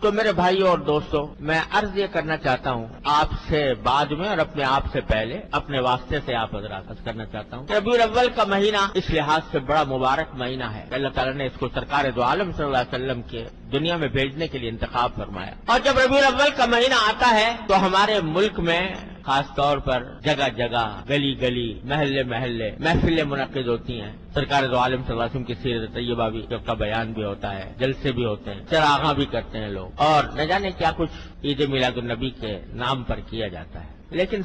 تو میرے بھائیوں اور دوستوں، میں عرض یہ کرنا چاہتا ہوں آپ سے بعد میں اور اپنے آپ سے پہلے اپنے واسطے سے آپ حضرات عرض کرنا چاہتا ہوں کہ ربیع الاول کا مہینہ اس لحاظ سے بڑا مبارک مہینہ ہے کہ اللہ تعالیٰ نے اس کو سرکار دو عالم صلی اللہ علیہ وسلم کے دنیا میں بھیجنے کے لیے انتخاب فرمایا۔ اور جب ربیع الاول کا مہینہ آتا ہے تو ہمارے ملک میں خاص طور پر جگہ جگہ، گلی گلی، محلے محلے محفلیں منعقد ہوتی ہیں۔ سرکار دو عالم صلی اللہ علیہ وسلم کی سیرت طیبہ بھی کا بیان بھی ہوتا ہے، جلسے بھی ہوتے ہیں، چراغاں بھی کرتے ہیں لوگ، اور نہ جانے کیا کچھ عید میلاد النبی کے نام پر کیا جاتا ہے۔ لیکن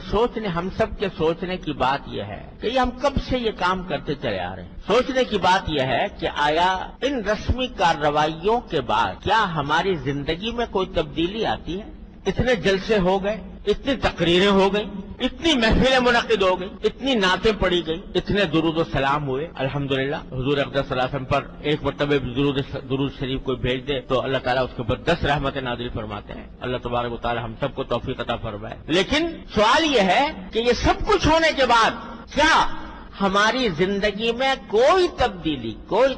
ہم سب کے سوچنے کی بات یہ ہے کہ یہ ہم کب سے یہ کام کرتے چلے آ رہے ہیں۔ سوچنے کی بات یہ ہے کہ آیا ان رسمی کارروائیوں کے بعد کیا ہماری زندگی میں کوئی تبدیلی آتی ہے؟ اتنے جلسے ہو گئے، اتنی تقریریں ہو گئی، اتنی محفلیں منعقد ہو گئی، اتنی نعتیں پڑھی گئی، اتنے درود و سلام ہوئے۔ الحمدللہ حضور اقدس صلی اللہ علیہ وسلم پر ایک مرتبہ درود شریف کوئی بھیج دے تو اللہ تعالیٰ اس کے اوپر 10 رحمتیں نازل فرماتے ہیں۔ اللہ تبارک و تعالیٰ ہم سب کو توفیق عطا فرمائے۔ لیکن سوال یہ ہے کہ یہ سب کچھ ہونے کے بعد کیا ہماری زندگی میں کوئی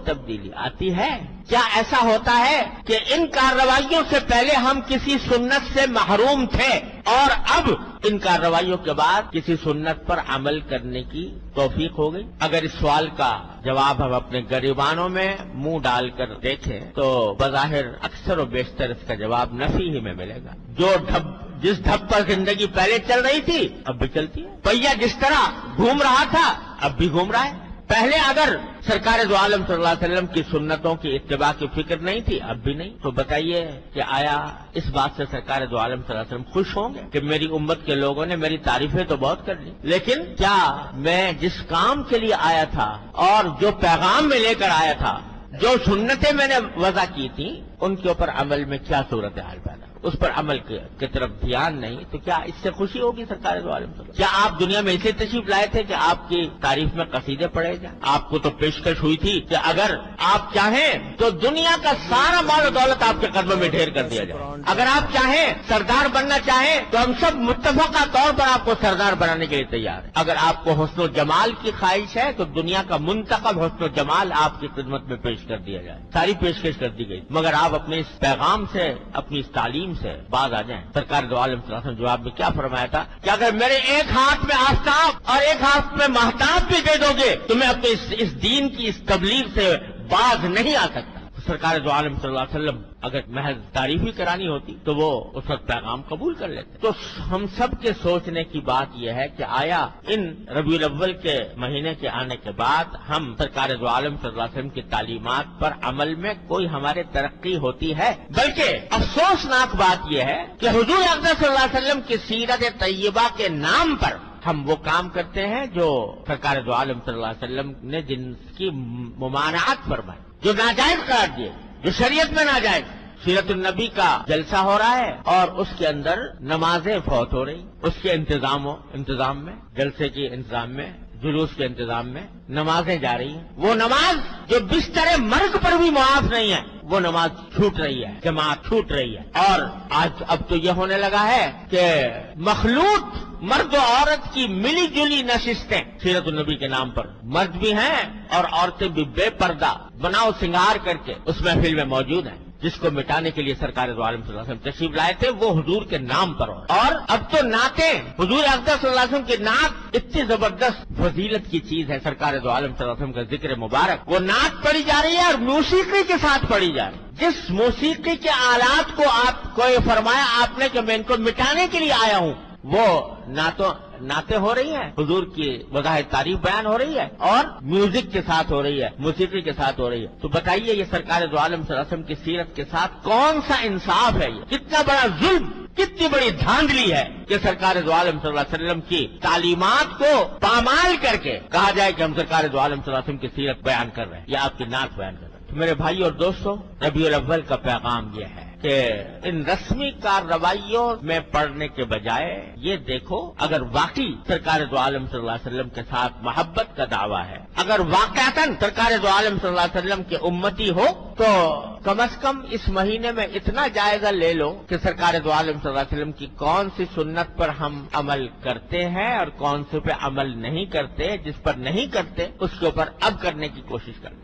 تبدیلی آتی ہے؟ کیا ایسا ہوتا ہے کہ ان کارروائیوں سے پہلے ہم کسی سنت سے محروم تھے اور اب ان کارروائیوں کے بعد کسی سنت پر عمل کرنے کی توفیق ہو گئی؟ اگر اس سوال کا جواب ہم اپنے گریبانوں میں منہ ڈال کر دیکھیں تو بظاہر اکثر و بیشتر اس کا جواب نفی ہی میں ملے گا۔ جس ڈھب پر زندگی پہلے چل رہی تھی اب بھی چلتی ہے، پہیا جس طرح گھوم رہا تھا اب بھی گھوم رہا ہے۔ پہلے اگر سرکار دو عالم صلی اللہ علیہ وسلم کی سنتوں کی اتباع کی فکر نہیں تھی اب بھی نہیں، تو بتائیے کہ آیا اس بات سے سرکار دو عالم صلی اللہ علیہ وسلم خوش ہوں گے کہ میری امت کے لوگوں نے میری تعریفیں تو بہت کر لی، لیکن کیا میں جس کام کے لیے آیا تھا اور جو پیغام میں لے کر آیا تھا، جو سنتیں میں نے وضع کی تھیں، ان کے اوپر عمل میں کیا صورتحال پیدا، اس پر عمل کی طرف دھیان نہیں، تو کیا اس سے خوشی ہوگی سرکار دو عالم صلی اللہ علیہ وسلم؟ کیا آپ دنیا میں اسے تشریف لائے تھے کہ آپ کی تعریف میں قصیدے پڑھے جائیں؟ آپ کو تو پیشکش ہوئی تھی کہ اگر آپ چاہیں تو دنیا کا سارا مال و دولت آپ کے قدموں میں ڈھیر کر دیا جائے، اگر آپ چاہیں سردار بننا چاہیں تو ہم سب متفقہ طور پر آپ کو سردار بنانے کے لیے تیار ہیں، اگر آپ کو حسن و جمال کی خواہش ہے تو دنیا کا منتخب حسن و جمال آپ کی خدمت میں پیش کر دیا جائے، ساری پیشکش کر دی گئی، مگر آپ اپنے اس پیغام سے، اپنی اس تعلیم سے باز آ جائیں۔ سرکار دو عالم صلی اللہ علیہ وسلم جواب میں کیا فرمایا تھا کہ اگر میرے ایک ہاتھ میں آفتاب اور ایک ہاتھ میں مہتاب بھی دے دو گے تو میں اپنے اس دین کی اس تبلیغ سے باز نہیں آ سکتا۔ سرکار دو عالم صلی اللہ علیہ وسلم اگر محض تعریف ہی کرانی ہوتی تو وہ اس وقت پیغام قبول کر لیتے۔ تو ہم سب کے سوچنے کی بات یہ ہے کہ آیا ان ربیع الاول کے مہینے کے آنے کے بعد ہم سرکار دو عالم صلی اللہ علیہ وسلم کی تعلیمات پر عمل میں کوئی ہمارے ترقی ہوتی ہے؟ بلکہ افسوسناک بات یہ ہے کہ حضور اقدس صلی اللہ علیہ وسلم کی سیرت طیبہ کے نام پر ہم وہ کام کرتے ہیں جو سرکار دو عالم صلی اللہ علیہ وسلم نے جن کی ممانعت فرمائی، جو ناجائز قرار دیے، جو شریعت میں ناجائز۔ سیرت النبی کا جلسہ ہو رہا ہے اور اس کے اندر نمازیں فوت ہو رہی، اس کے انتظام میں، جلسے کے انتظام میں، جلوس کے انتظام میں نمازیں جا رہی ہیں۔ وہ نماز جو بستر مرگ پر بھی معاف نہیں ہے، وہ نماز چھوٹ رہی ہے، جماعت چھوٹ رہی ہے۔ اور اب تو یہ ہونے لگا ہے کہ مخلوط مرد و عورت کی ملی جلی نشستیں سیرت النبی کے نام پر، مرد بھی ہیں اور عورتیں بھی بے پردہ بناؤ سنگار کر کے اس محفل میں موجود ہیں، جس کو مٹانے کے لیے سرکار دو عالم صلی اللہ علیہ وسلم تشریف لائے تھے، وہ حضور کے نام پر ہو۔ اور اب تو نعتیں، حضور اقدس صلی اللہ علیہ وسلم کی نعت اتنی زبردست فضیلت کی چیز ہے، سرکار دو عالم صلی اللہ علیہ وسلم کا ذکر مبارک، وہ نعت پڑھی جا رہی ہے اور موسیقی کے ساتھ پڑھی جا رہی ہے۔ جس موسیقی کے آلات کو آپ کو یہ فرمایا آپ نے کہ میں ان کو مٹانے کے لیے آیا ہوں، وہ نعتیں ہو رہی ہیں، حضور کی بظاہر تعریف بیان ہو رہی ہے اور میوزک کے ساتھ ہو رہی ہے، موسیقی کے ساتھ ہو رہی ہے۔ تو بتائیے یہ سرکار دو عالم صلی اللہ علیہ وسلم کی سیرت کے ساتھ کون سا انصاف ہے؟ یہ کتنا بڑا ظلم، کتنی بڑی دھاندلی ہے کہ سرکار دو عالم صلی اللہ علیہ وسلم کی تعلیمات کو پامال کر کے کہا جائے کہ ہم سرکار دو عالم صلی اللہ علیہ وسلم کی سیرت بیان کر رہے ہیں یا آپ کی نعت بیان کر رہے ہیں۔ تو میرے بھائی اور دوستو، ربیع الاول کا پیغام یہ ہے کہ ان رسمی کارروائیوں میں پڑھنے کے بجائے یہ دیکھو اگر واقعی سرکار دو عالم صلی اللہ علیہ وسلم کے ساتھ محبت کا دعویٰ ہے، اگر واقعتاً سرکار دو عالم صلی اللہ علیہ وسلم کے امتی ہو تو کم از کم اس مہینے میں اتنا جائزہ لے لو کہ سرکار دو عالم صلی اللہ علیہ وسلم کی کون سی سنت پر ہم عمل کرتے ہیں اور کون سے پہ عمل نہیں کرتے، جس پر نہیں کرتے اس کے اوپر اب کرنے کی کوشش کریں۔